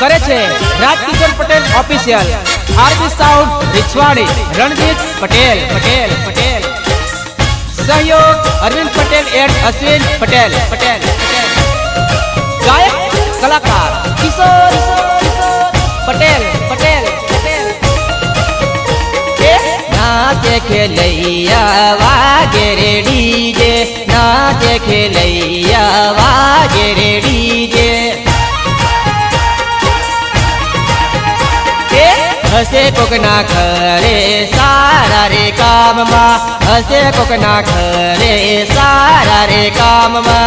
करे छे Rajkishore Patel official, RB sound Richhwadi, Ranjit Patel Patel Patel, सहयोग अरविंद पटेल एंड अश्विन पटेल पटेल पटेल, गायक कलाकार किशोर पटेल पटेल पटेल। नाचे खेलैया वागे रे डीजे, नाचे खेलैया वागे रे डीजे, हसे कोकना खरे सारा रे काम मा, हसे कोकना खरे सारा रे काम मा।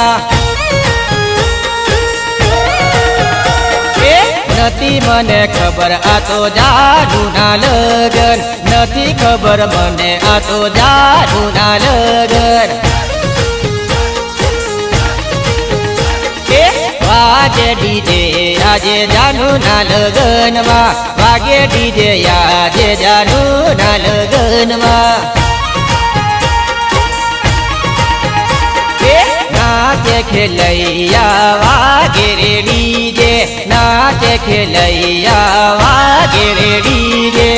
नथी मने खबर आ तो जादू ना लगन, नथी खबर मने आ तो जादू ना लगन। वागे डीजे आजे जानू ना लगन मा, वागे डीजे आजे जानू ना लगन मा। नाचे खेलैया वागे रे डीजे, नाचे खेलैया वागे रे डीजे।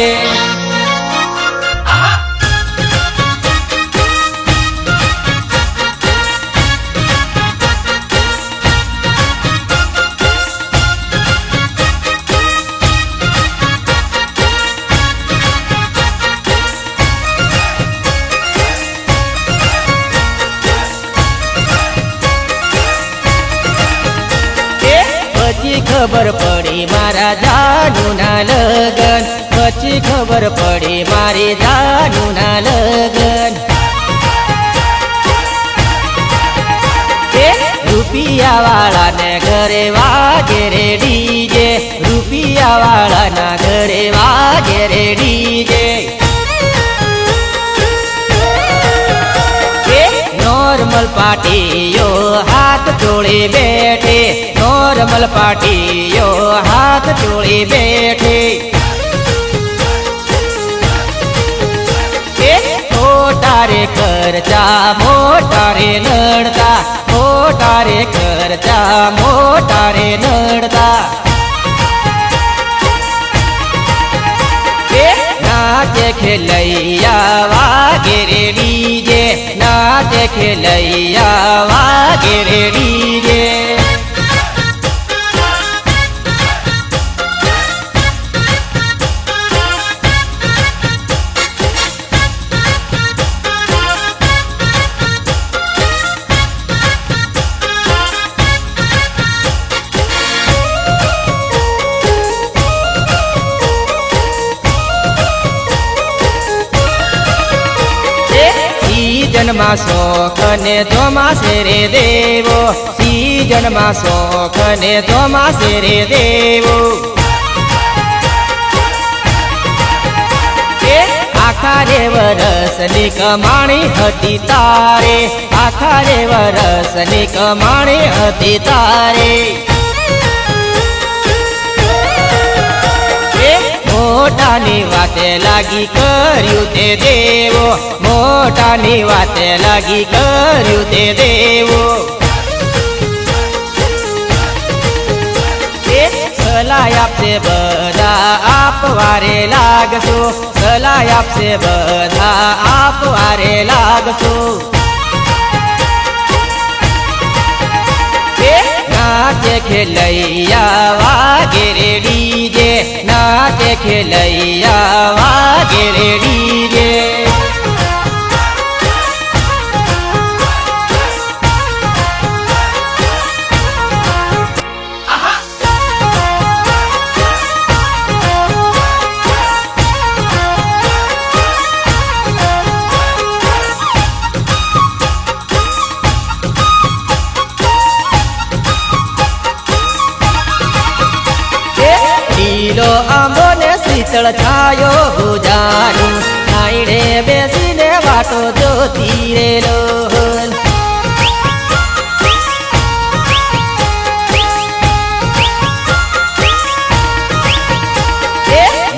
પછી ખબર પડી મારા જાનુ ના લગન, પછી ખબર પડી મારી જાનુ ના લગન। રૂપિયા વાળા ને ઘરે વાગે રે ડીજે, રૂપિયા વાળા ના ઘરે વાગે રે ડીજે। नॉर्मल पार्टियो हाथ जोड़े बैठे, नॉर्मल पार्टियो हाथ जोड़े बैठे। मोटारे खर्चा मोटारे लड़ता, मोटारे खर्चा मोटारे लड़ता। नाचे खेलैया वागे रे डीजे, नाचे खेलैया वागे रे डीजे। सीजन मा शोख ने धोमासे रे देवो, सीजन मा शोख ने धोमासे रे देवो। आखा रे वरस नी कमाणी हती तारे, आखा रे वरस नी कमाणी हती तारे। मोटानी वाते लागी कर्यु ते देवो, मोटानी वाते लागी कर्यु ते देवो। सलाह आपसे बधा आप वारे लागशो, सलाह आपसे बधा आप वारे लागशो। नाचे खेलैया वागे रे डीजे, नाचे खेलैया वागे रे डीजे। लीलो आंबो ने शीतल छायो गुजारू, छाईड़े बेसीने वाटो जोती रे लोहन।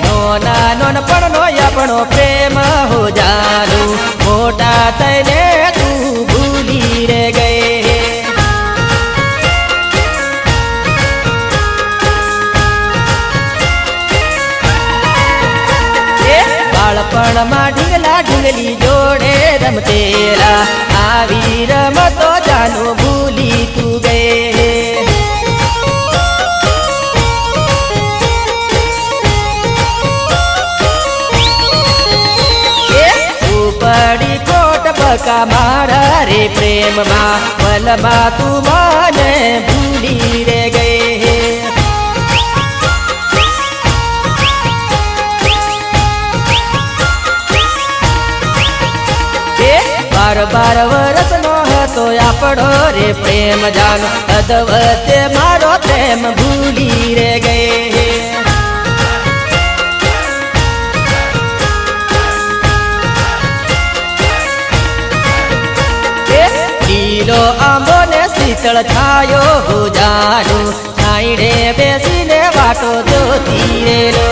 नोना नोनपणनो आपणो प्रेम हो जानू, मोटा थईने तू भूली रे गए। બકા મારા રે પ્રેમમાં વલમાં તું મને ભૂલી રે ગઈ બાર વરસનો હતો આપણો રે પ્રેમ જાનો અદવતે મારો પ્રેમ ભૂલી રે ગઈ લીલો આંબો ને શીતળ છાયો હું જાનું છાંયડે બેસીને વાટો જોતી રેલો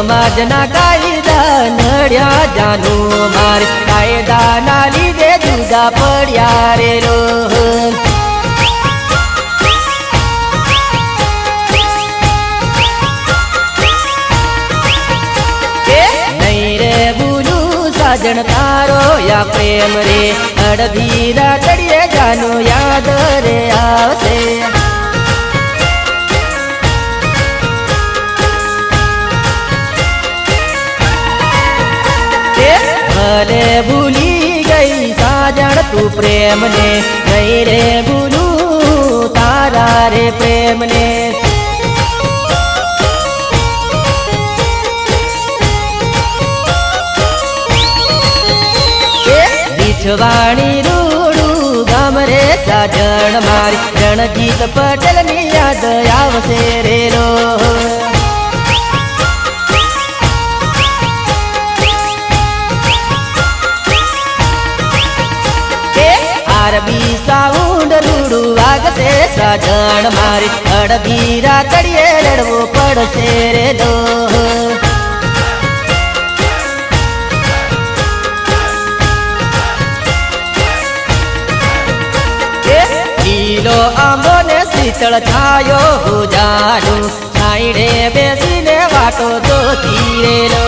સમાજના કાયદા નડ્યા જાનું મારે કાયદાના લીધે જુદા પડ્યા રે લો નહીં રે ભૂલું સાજણ તારો યા પ્રેમ રે અડધી રાતડીએ જાનો યાદ રે આવશે ભલે ભૂલી ગઈ સાજણ તું પ્રેમને નહીં રે ભૂલું તારા રે પ્રેમને રીછવાણી રૂડું ગામ રે સાજણ મારી રણજીત પટેલની યાદ આવશે રે રો અરબી સાઉન્ડ રૂડું વાગશે સાજણ મારી અડધી રાતડીએ લડવો પડશે રે દો લીલો આંબો ને શીતળ છાયો હું જાનું છાંયડે બેસીને વાટો જોતી રેલો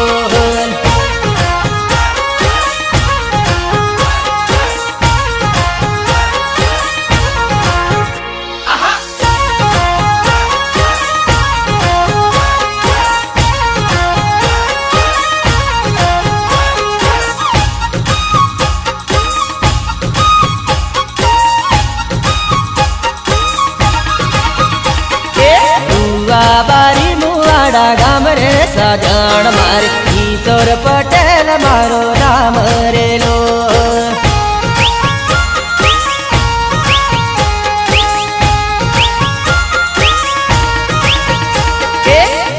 બારી મુવાડા ગામ રે સાજણ મારી કિશોર પટેલ મારો નામ રેલો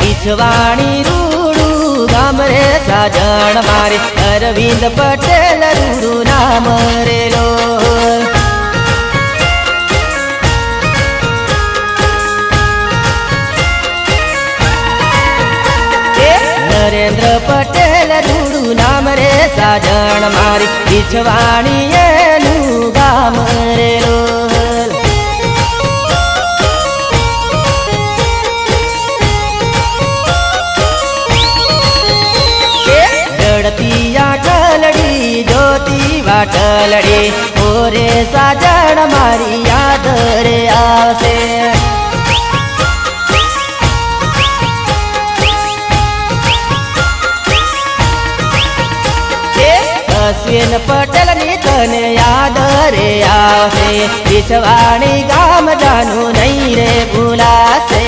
રીછવાણી રૂડું ગામ રે સાજણ મારી અરવિંદ પટેલ રૂડું નામ રેલો નરેન્દ્ર પટેલ રૂડું નામ રે સાજણ મારી રીછવાણી એનું ગામ રેલો રડતી આંખલડી જોતી વાટલડી ઓરે સાજણ મારી યાદ રે આવશે અશ્વિન પટેલની તને યાદ રે આવશે રીછવાણી ગામ જાનું નહીં રે ભૂલાશે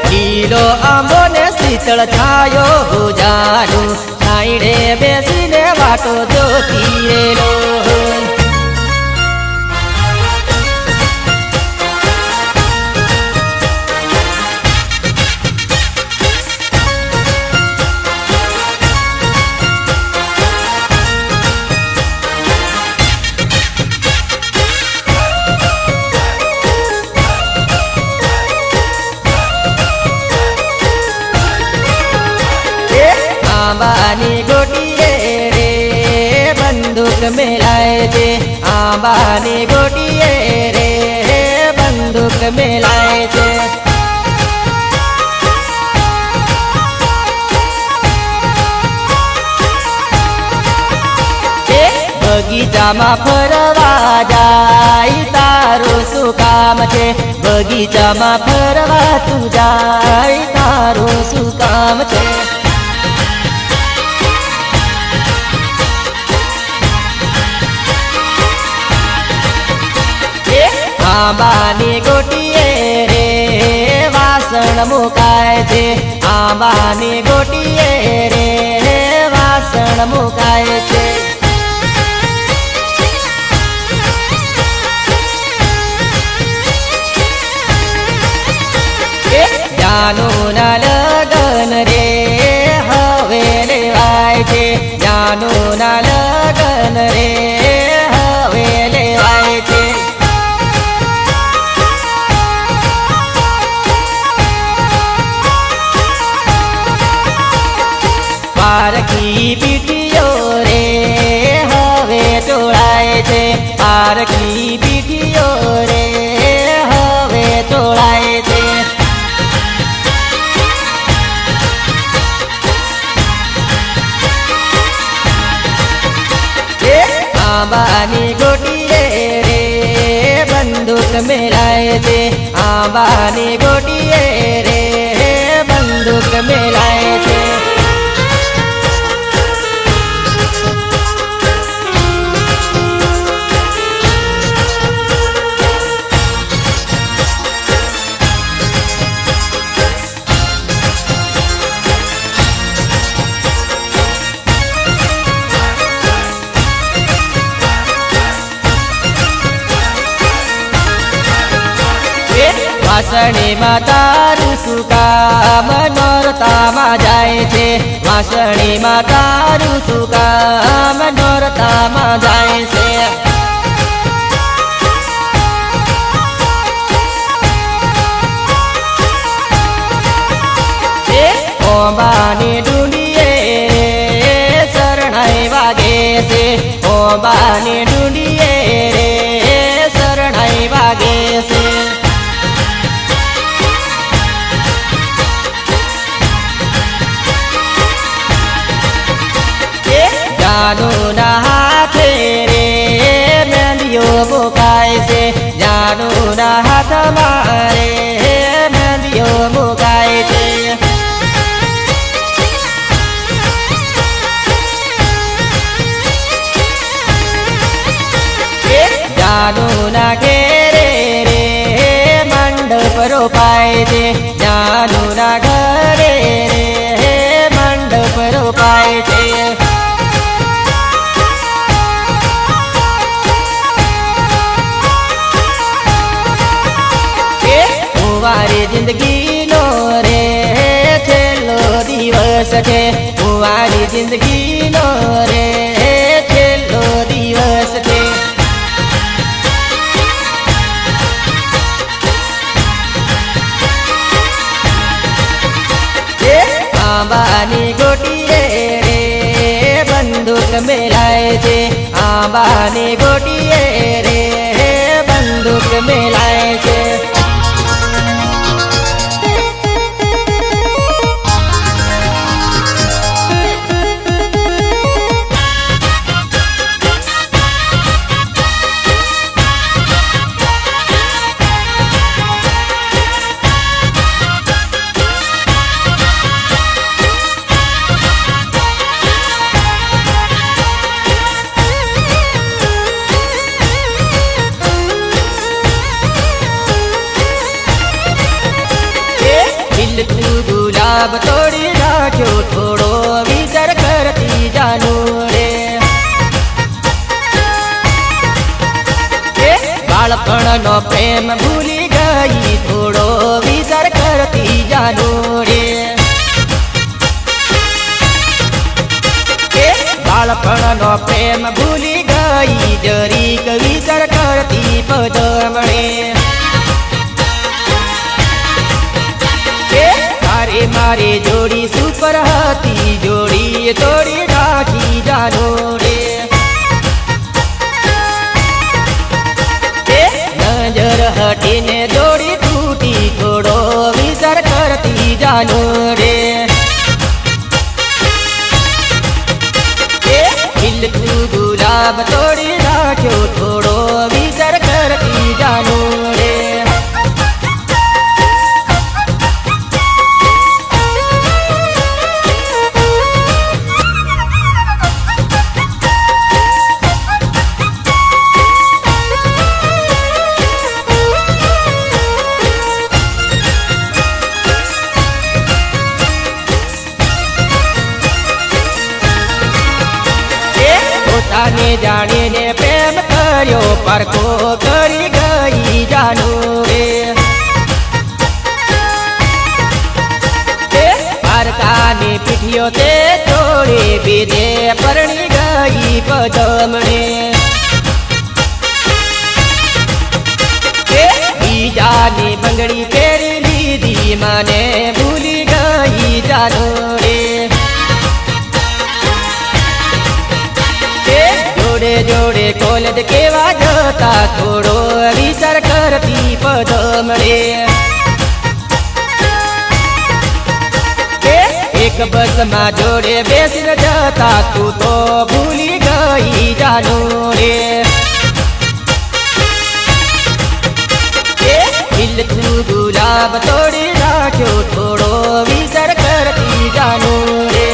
લીલો આંબો ને શીતળ છાયો હું જાનું છાંયડે બેસીને વાટો જોતી રેલો આંબાની ગોટ ગોટીએ રે બંદૂક મેલાય છે આંબાની ગોટીએ રે બંદૂક મેલાય છે બગીચામાં ફરવા જાય તારું શું કામ છે બગીચામાં ફરવા તું જાય તારું શું કામ છે આંબાની ગોટીએ રે વાસણ મુકાય છે આંબાની ગોટીએ રે વાસણ મુકાય છે જાનુના લગન રે હવે લેવાય છે જાનુના લગન રે હવે લેવાય છે પારકી પીઠીઓ રે હવે ચોળાય છે પારકી પીઠીઓ રે હવે ચોળાય છે આંબાની ગોટીએ રે બંદૂક મેલાય છે આંબાની ગોટીએ રે બંદૂક મેલાય છે વાસણીમાં તારું શું કામ નોરતામાં જાય છે વાસણીમાં તારું શું કામ નોરતામાં જાય છે ઓંબાની ડુંડીએ શરણાઈ વાગે છે ઓંબાની ડુંડીએ રે શરણાઈ વાગે છે જાનુના હાથે રે મહેંદીઓ મુકાય છે જાનુના હાથમાં રે મહેંદીઓ મુકાય છે જાનુના ઘેરે રે મંડપ રોપાય છે જાનુના ઘરે રે મંડપ રોપાય છે કુંવારી જિંદગીનો રે છેલ્લો દિવસ છે કુંવારી જિંદગીનો રે છેલ્લો દિવસ છે આંબાની ગોટીએ રે બંદૂક મેલાય છે આંબાની ગોટીએ રે બંદૂક મેલાય છે તું ગુલાબ તોડી રાખ્યો થોડો વિચાર કરતી જાનું રે બાળપણનો પ્રેમ ભૂલી ગઈ થોડો વિચાર કરતી જાનું રે બાળપણનો પ્રેમ ભૂલી ગઈ જરીક વિચાર કરતી પદમણે તારે મારે જોડી સુપર હતી, જોડી તોડી નાખી જાનો રે. નજર હટીને જોડી તૂટી, થોડો વિચાર કરતી જાનો રે. ખીલતું ગુલાબ તોડી નાખ્યો, થોડો વિચાર કરતી જાનો રે. પોતાને જાણીને પ્રેમ કર્યો, પરખો કરી ગઈ જાનો રે. પારકાની પીઠીઓ તે તોડે, બીજે પરણી ગઈ પદમણે. બીજાની બંગડી પહેરી લીધી, મને ભૂલી ગઈ જાનો રે. જોડે જોડે કોલેજ કેવા જતા, થોડો વિચાર કરતી પદમણે. એક બસમાં જોડે બેસીને જતા, તું તો ભૂલી ગઈ જાનો રે. ખીલતું ગુલાબ તોડી નાખ્યો, થોડો વિચાર કરતી જાનો રે.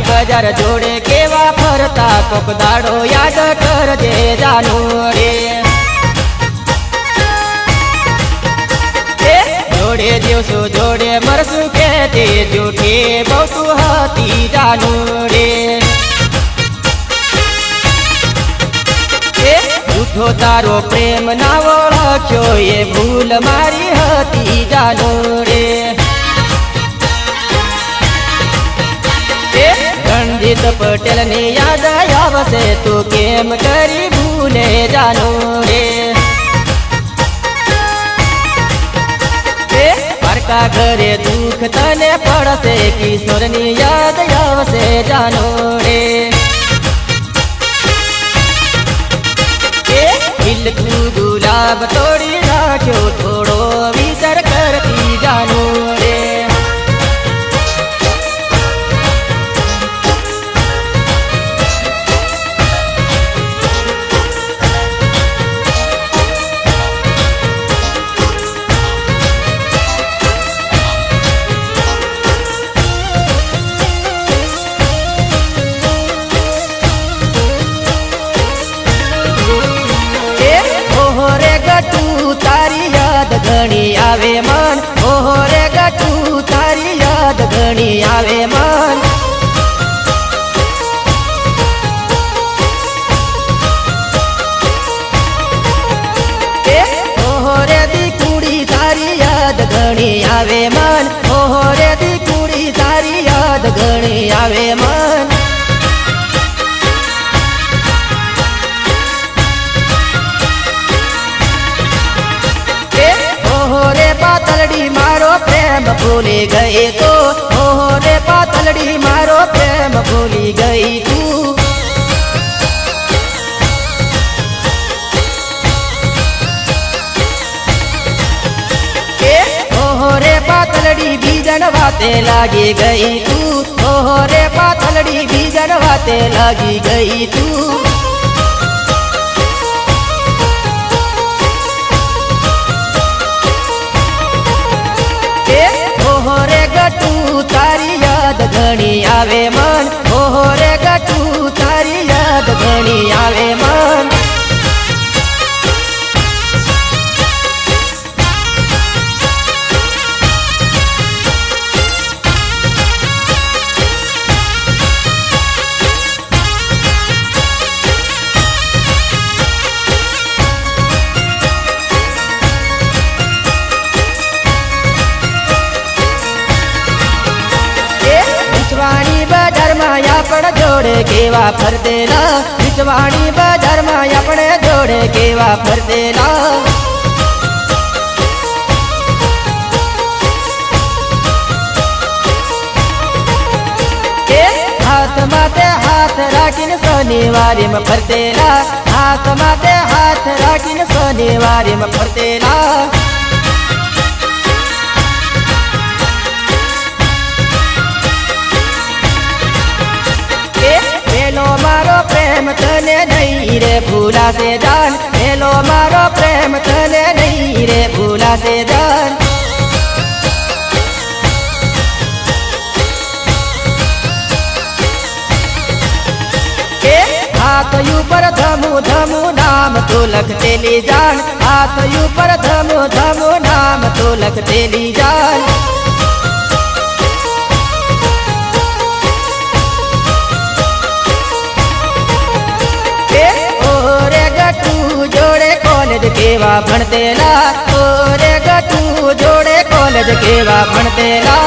બજાર જોડે કેવા ફરતા, કોક દાડો યાદ કરજે જાનો રે. જોડે દિવસો જોડે મરસું કેતી, જૂઠી બહુ હતી જાનો રે. જૂઠો તારો પ્રેમ ના ઓળખ્યો, એ ભૂલ મારી હતી જાનો રે. રણજીત પટેલ ને યાદ આવશે, તું કેમ કરી ભૂલે જાનો રે. પારકા ઘરે દુઃખ તને પડશે, કિશોર ની યાદ આવશે જાનો રે. ખીલતું ગુલાબ તોડી નાખ્યો, થોડો વિચાર કરતી જાનો રે. ઘણી આવે મન, ઓહો રે ગટુ તારી યાદ ઘણી આવે મન. ઓહો રે દીકુડી તારી યાદ ઘણી આવે મન, ઓહો રે દીકુડી તારી યાદ ઘણી આવે મન. પાતલડી મારો પ્રેમ ભૂલી ગઈ તો, ઓહો રે પાતલડી મારો પ્રેમ ભૂલી ગઈ તું. ઓહો રે પાતલડી બીજન વાતે લાગી ગઈ તું, ઓહો રે પાતલડી બીજન વાતે લાગી ગઈ તું. ઓહો રે ગટુ તારી યાદ ઘણી આવે મન, ઓહો રે ગટુ તારી યાદ ઘણી આવે મન. જોડે કેવા ફરતેલા વિચવાણી બજારમાં આપણે જોડે કેવા ફરતેલા હાથમાં તે હાથ રાખીને શનિવારીમાં ફરતેલા હાથમાં તે હાથ રાખીને શનિવારીમાં ફરતેલા પેલો મારો પ્રેમ તને નહીં રે ભૂલાશે જાન પેલો મારો પ્રેમ તને નહીં રે ભૂલાશે જાન हाथ ऊपर धमु धमु नाम तो लखते ली जान हाथ ऊपर धमु धमु नाम तो लखते ली जान ओरे गटू जोड़े कॉलेज केवा भणतेला ओरे गटू जोड़े कॉलेज केवा भणतेला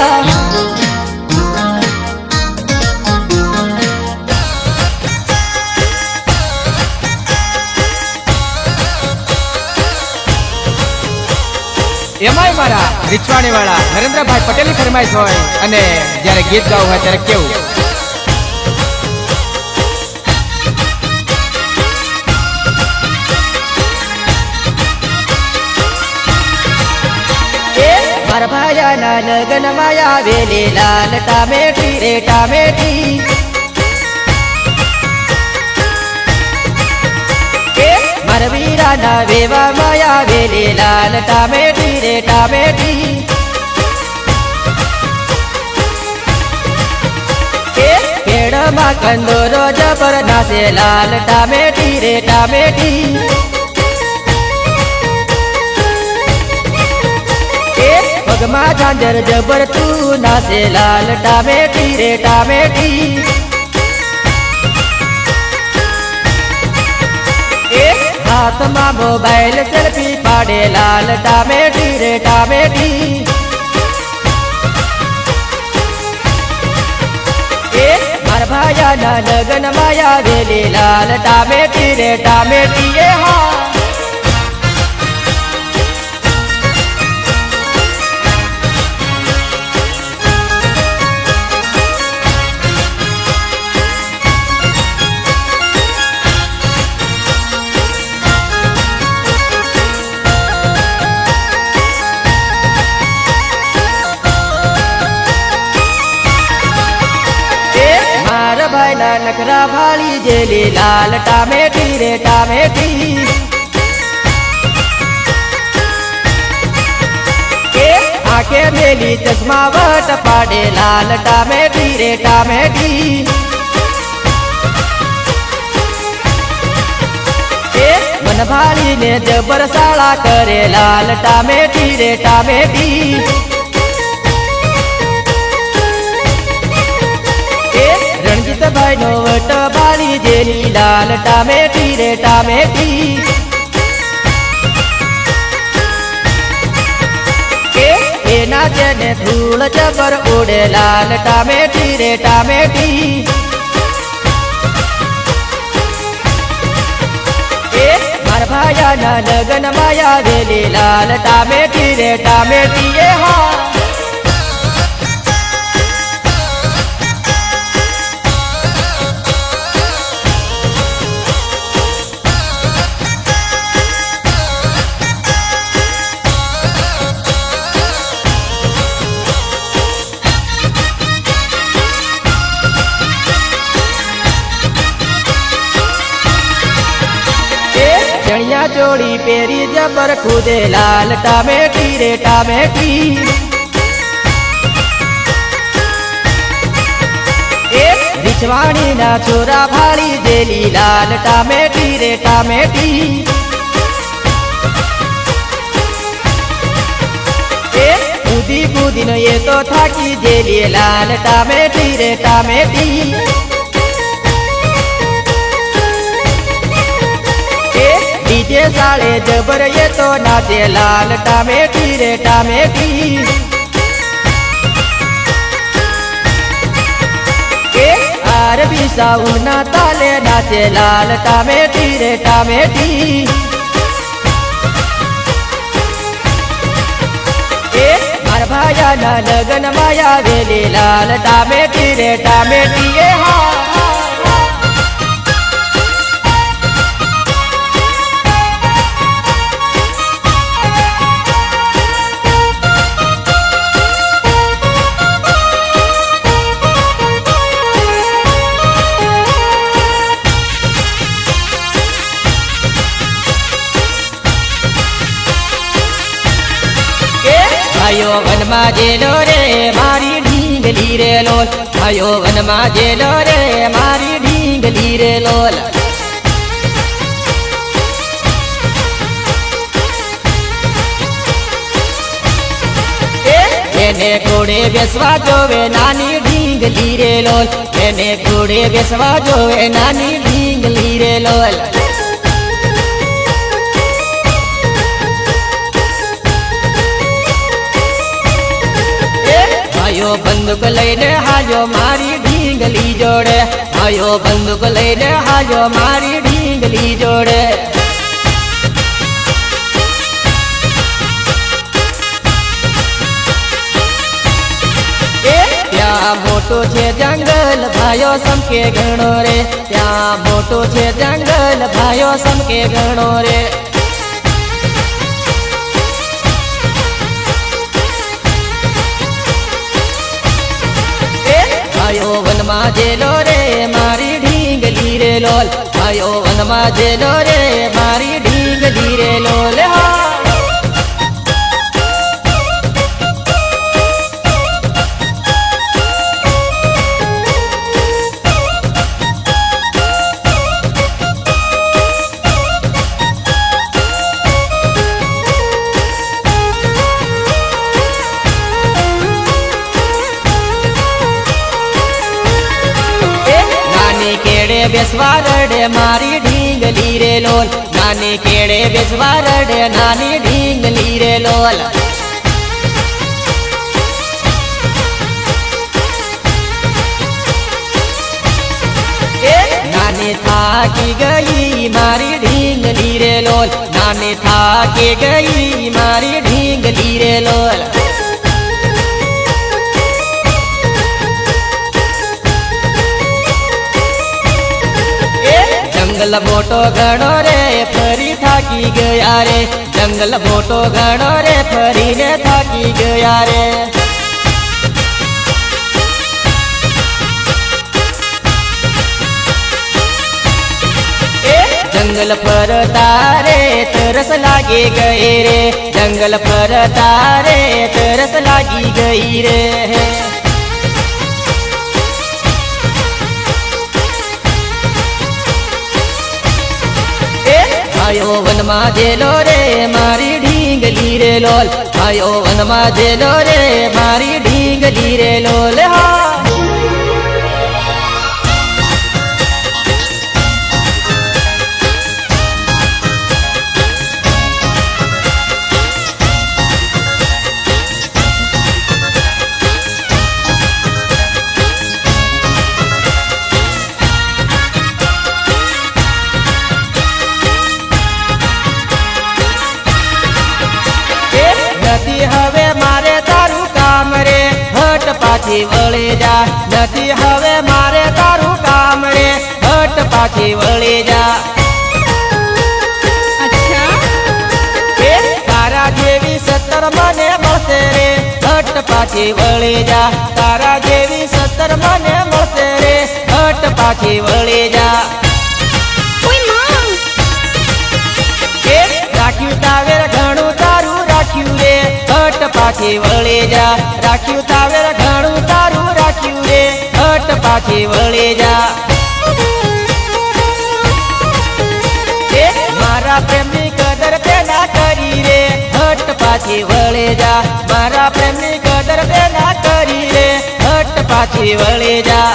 એમાંય મારા રીછવાણી વાળા નરેન્દ્રભાઈ પટેલની ફરમાઈશ હોય અને જ્યારે ગીત ગાવું હોય ત્યારે કેવું મારા ભાયાના લગ્નમાં આવેલી લાલ ટામેટી રે ટામેટી મારા વીરાના વેવામાં આવેલી લાલ ટામેટી રે ટામેટી કેળમાં કંદોરો જબર નાસે લાલ ટામેટી રે ટામેટી પગમાં ઝાંઝર જબર તું નાસે લાલ ટામેટી રે ટામેટી હાથમાં મોબાઈલ સેલ્ફી પાડે લાલ ટામેટી રે ટામેટી મારા ભાયાના લગ્નમાં આવેલી લાલ ટામેટી રે ટામેટી હા ભાઈના નખરા ભાળી જેલી લાલ ટામેટી રે ટામેટી આંખે મેલી ચશ્મા વટ પાડે લાલ ટામેટી રે ટામેટી મન ભાળીને જબર શાળા કરે લાલ ટામેટી રે ટામેટી રણજીતભાઈ નો વટ ભાળી જેલી લાલ ટામેટી રે ટામેટી એના જેને ધૂળ જબર ઉડે લાલ ટામેટી રે ટામેટી મારા ભાયાના લગ્નમાં આવેલી લાલ ટામેટી રે ટામેટી હા ચણિયા ચોળી પહેરી જબર ખુદે લાલ ટામેટી રે ટામેટી રીછવાણી ના છોરા ભાળી દેલી લાલ ટામેટી રે ટામેટી કૂદી કૂદીનો એ તો થાકી દેલી લાલ ટામેટી રે ટામેટી ડીજે સાળે જબર એ તો નાચે લાલ ટામેટી રે ટામેટી બાર બીસાઉના તાલે નાચે લાલ ટામેટી રે ટામેટી. એ મારા ભાયાના લગન માયા વેલી લાલ ટામેટી રે ટામેટી. એ હા આયો વનમાં જેલો રે મારી ઢીંગલી રે લોલ. આયો વનમાં જેલો રે મારી ઢીંગલી રે લોલ. એને ઘોડે બેસવા જોવે નાની ઢીંગલી રે લોલ. એને ઘોડે બેસવા જોવે નાની ઢીંગલી રે લોલ. આયો બંદૂક લઈને હાજો મારી ઢીંગલી જોડે. આયો બંદૂક લઈને હાજો મારી ઢીંગલી જોડે. ત્યાં મોટો છે જંગલ ભાઈઓ સમકે ઘણો રે. ત્યાં મોટો છે જંગલ ભાઈઓ સમકે ઘણો રે. આયો વનમાં જેલો રે મારી ઢીંગલી રે લોલ. આયો વનમાં જેલો રે મારી ઢીંગલી રે લોલ. હા કેડે બેસવા રડે મારી ઢીંગલી રે લોલ. નાની કેડે બેસવા રડે નાની ઢીંગલી રે લોલ. નાની થાકી ગઈ મારી ઢીંગલી રે લોલ. નાની થાકી ગઈ મારી ઢીંગલી રે લોલ. જંગલ મોટો ઘણો રે ફરી થાકી ગયા રે. જંગલ મોટો ઘણો રે ફરીને થાકી ગયા રે. જંગલ પર તારે તરસ લાગી ગઈ રે. જંગલ પર તારે તરસ લાગી ગઈ રે. આયો વનમાં જેલો રે મારી ઢીંગલી રે લોલ. આયો વનમાં જેલો રે મારી ઢીંગલી રે લોલ. હા નથી હવે મારે તારું કામ રે હટ પાછી વળી જા. નથી હવે મારે તારું કામ રે હટ પાછી વળી જા. તારા જેવી 17 મને મળશે રે હટ પાછી વળી જા. તારા જેવી 17 મને મળશે રે હટ પાછી વળી જા. રાખ્યું તાવેર ઘણું તારું રાખ્યું રે હટ પાછી વળી જા. રાખ્યું તાવેર ઘણું તારું રાખ્યું રે હટ પાછી વળી જા. મારા પ્રેમની કદર પેલા કરી રે હટ પાછી વળી જા. મારા પ્રેમની કદર પેલા કરી રે હટ પાછી વળી જા.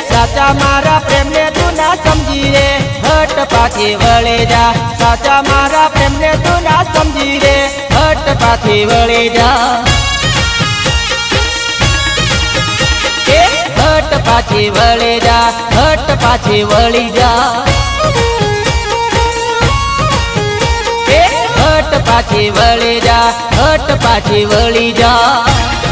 સાચા મારા પ્રેમને તું ના સમજી રે હટ પાછી વળી જા. સાચા મારા પ્રેમને તું ના સમજી રે હટ પાછી વળી જા. પાછી વળી જા, હટ પાછી વળી જા. હટ પાછી વળી જા, હટ પાછી વળી જા.